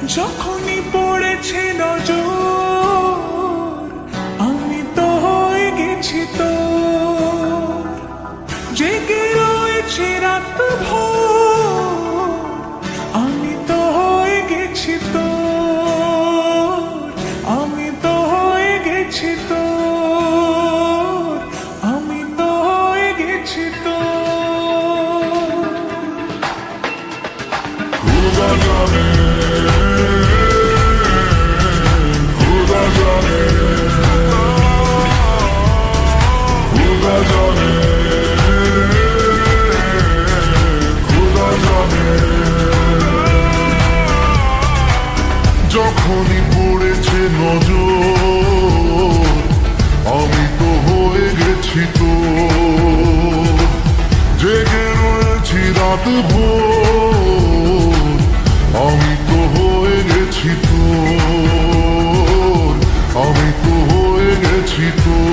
যখনই পড়েছে নজর আমি তো হয়ে গেছি তোর, জেগে রয়েছে রাত ভোর আমি তো হয়ে গেছি তোর, আমি তো হয়ে গেছি তোর, আমি তো হয়ে গেছি তোর। খুদা জানে, খুদা জানে, খুদা জানে, খুদা জানে। যখনই পড়েছে নজর আমি তো হয়ে গেছি তোর, জেগে রয়েছি রাত ভোর আমি তো হয়ে গেছি তোর, আমি তো হয়ে গেছি তোর।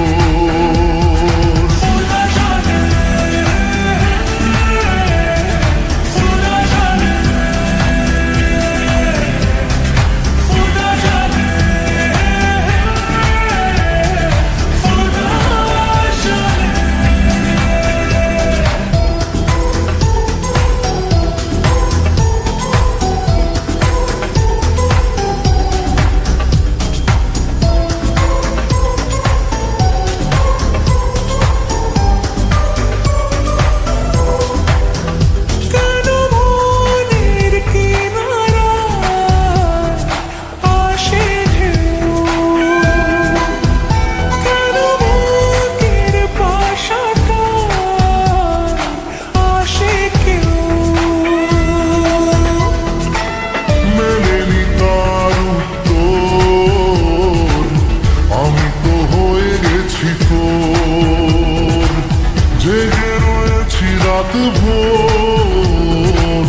জেগে রয়েছি রাত ভোর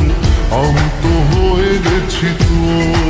আমি তো হয়ে গেছি তোর।